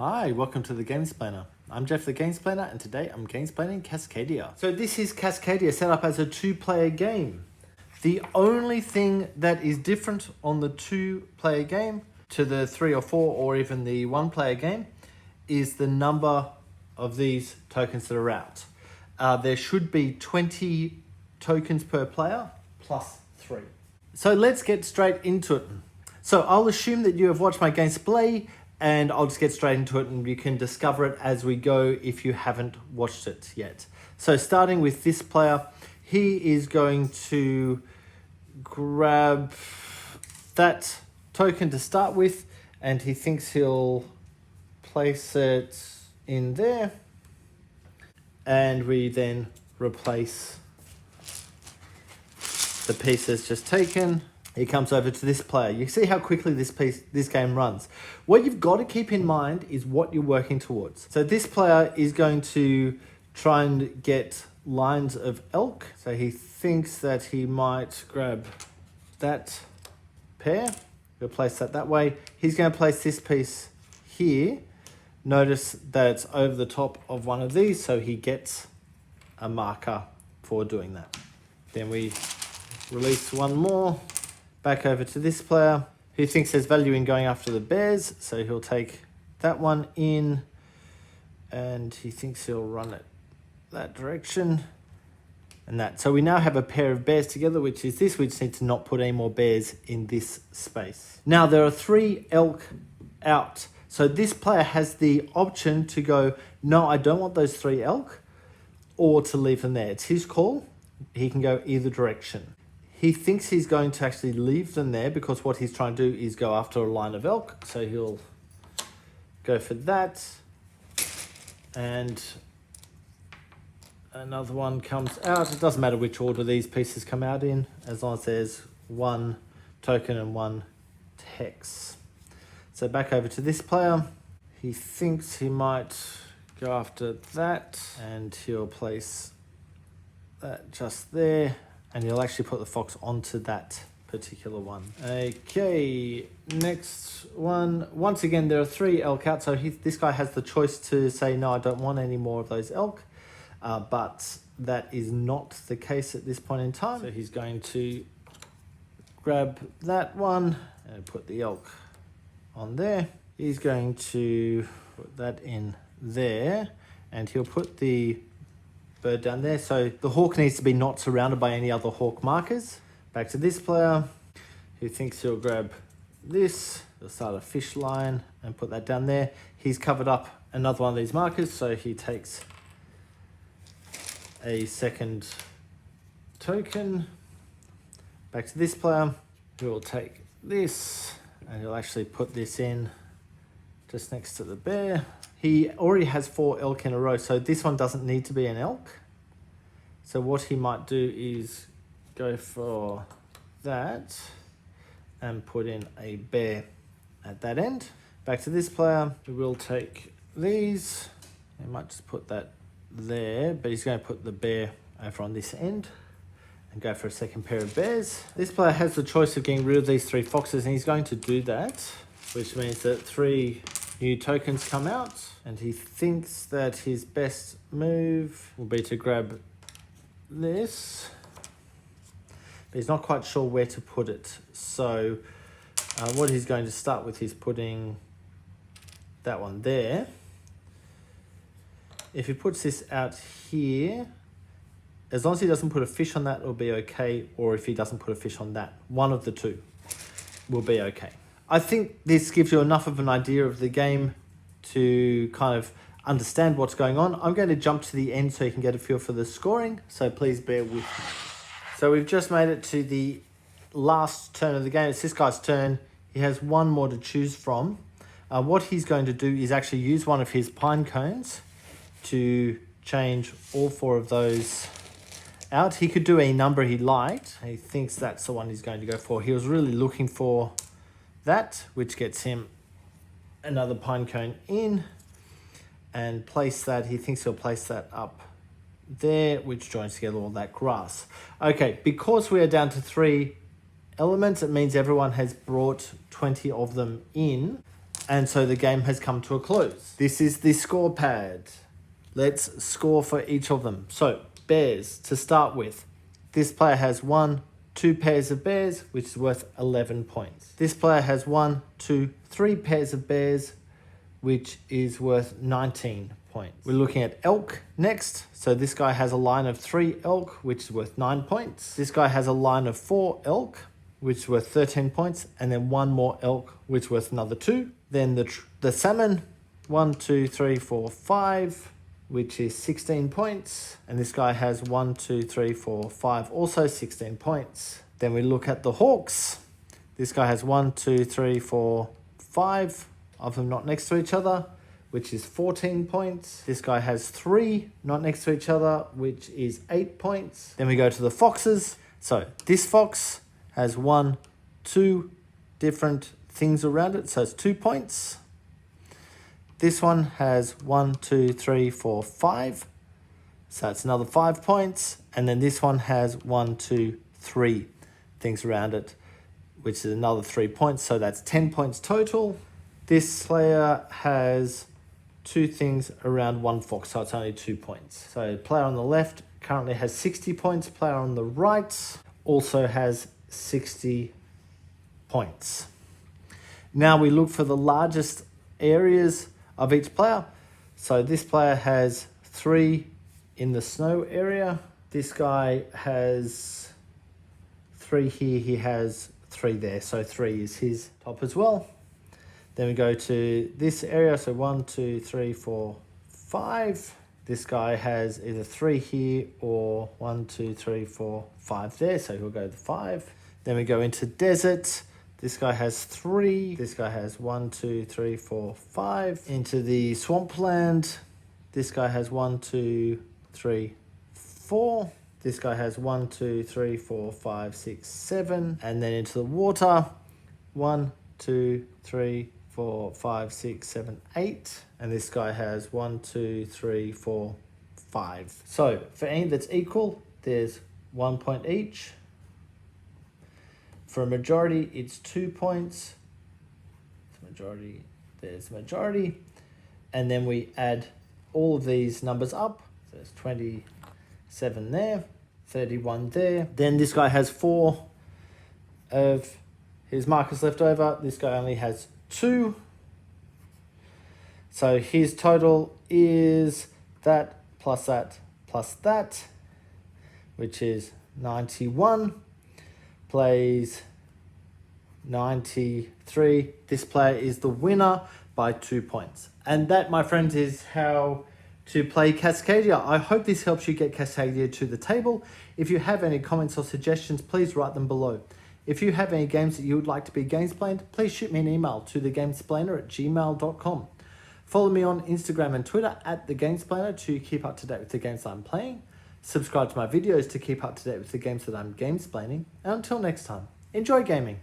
Hi, welcome to the Gamesplainer. I'm Jeff the Gamesplainer and today I'm Gamesplaining Cascadia. So this is Cascadia set up as a two-player game. The only thing that is different on the two-player game to the 3 or 4 or even the one-player game is the number of these tokens that are out. There should be 20 tokens per player plus 3. So let's get straight into it. So I'll assume that you have watched my Gamesplay and I'll just get straight into it and you can discover it as we go if you haven't watched it yet. So starting with this player, he is going to grab that token to start with and he thinks he'll place it in there and we then replace the pieces just taken. He comes over to this player. You see how quickly this game runs. What you've got to keep in mind is what you're working towards. So this player is going to try and get lines of elk. So he thinks that he might grab that pair. He'll place that way. He's going to place this piece here. Notice that it's over the top of one of these, so he gets a marker for doing that. Then we release one more. Back over to this player who thinks there's value in going after the bears. So he'll take that one in and he thinks he'll run it that direction and that. So we now have a pair of bears together, which is this. We just need to not put any more bears in this space. Now there are 3 elk out. So this player has the option to go, no, I don't want those 3 elk, or to leave them there. It's his call. He can go either direction. He thinks he's going to actually leave them there because what he's trying to do is go after a line of elk. So he'll go for that. And another one comes out. It doesn't matter which order these pieces come out in, as long as there's 1 token and 1 hex. So back over to this player. He thinks he might go after that. And he'll place that just there. And you'll actually put the fox onto that particular one. Okay, next one. Once again, there are 3 elk out. So this guy has the choice to say, no, I don't want any more of those elk. But that is not the case at this point in time. So he's going to grab that one and put the elk on there. He's going to put that in there. And he'll put the bird down there. So the hawk needs to be not surrounded by any other hawk markers. Back to this player who thinks he'll grab this. He'll start a fish line and put that down there. He's covered up another one of these markers, so he takes a second token. Back to this player who will take this and he'll actually put this in just next to the bear. He already has 4 elk in a row, so this one doesn't need to be an elk. So what he might do is go for that and put in a bear at that end. Back to this player, we will take these. He might just put that there, but he's going to put the bear over on this end and go for a second pair of bears. This player has the choice of getting rid of these 3 foxes, and he's going to do that, which means that 3 new tokens come out, and he thinks that his best move will be to grab this, but he's not quite sure where to put it. So what he's going to start with is putting that one there. If he puts this out here, as long as he doesn't put a fish on that, it'll be okay, or if he doesn't put a fish on that, one of the 2 will be okay. I think this gives you enough of an idea of the game to kind of understand what's going on. I'm going to jump to the end so you can get a feel for the scoring, so please bear with me. So we've just made it to the last turn of the game. It's this guy's turn. He has 1 more to choose from. What he's going to do is actually use one of his pine cones to change all 4 of those out. He could do a number he liked. He thinks that's the one he's going to go for. He was really looking for that, which gets him another pine cone in, and place that. He thinks he'll place that up there, which joins together all that grass. Okay, because we are down to 3 elements, it means everyone has brought 20 of them in, And so the game has come to a close. This is the score pad. Let's score for each of them. So, bears to start with. This player has 2 pairs of bears, which is worth 11 points. This player has 3 pairs of bears, which is worth 19 points. We're looking at elk next. So this guy has a line of 3 elk, which is worth 9 points. This guy has a line of 4 elk, which is worth 13 points, and then 1 more elk, which is worth another 2. Then the salmon, 1, 2, 3, 4, 5, which is 16 points. And this guy has 1, 2, 3, 4, 5, also 16 points. Then we look at the hawks. This guy has 1, 2, 3, 4, 5 of them not next to each other, which is 14 points. This guy has 3 not next to each other, which is 8 points. Then we go to the foxes. So this fox has 2 different things around it, so it's 2 points. This one has 1, 2, 3, 4, 5, so it's another 5 points. And then this one has 1, 2, 3 things around it, which is another 3 points, so that's 10 points total. This player has 2 things around 1 fox, so it's only 2 points. So player on the left currently has 60 points, player on the right also has 60 points. Now we look for the largest areas of each player. So this player has 3 in the snow area. This guy has 3 here, he has 3 there, so 3 is his top as well. Then we go to this area, so 1, 2, 3, 4, 5. This guy has either 3 here or 1, 2, 3, 4, 5 there, so he'll go to 5. Then we go into desert. This guy has 3. This guy has 1, 2, 3, 4, 5. Into the swampland. This guy has 1, 2, 3, 4. This guy has 1, 2, 3, 4, 5, 6, 7. And then into the water. 1, 2, 3, 4, 5, 6, 7, 8. And this guy has 1, 2, 3, 4, 5. So for any that's equal, there's 1 point each. For a majority, it's 2 points. Majority, there's majority. And then we add all of these numbers up. So there's 27 there, 31 there. Then this guy has 4 of his markers left over. This guy only has 2. So his total is that, which is 91. Plays 93. This player is the winner by 2 points. And that, my friends, is how to play Cascadia. I hope this helps you get Cascadia to the table. If you have any comments or suggestions, please write them below. If you have any games that you would like to be Gamesplaned, please shoot me an email to thegamesplainer@gmail.com. Follow me on Instagram and Twitter @thegamesplainer to keep up to date with the games that I'm playing. Subscribe to my videos to keep up to date with the games that I'm gamesplaining. And until next time, enjoy gaming.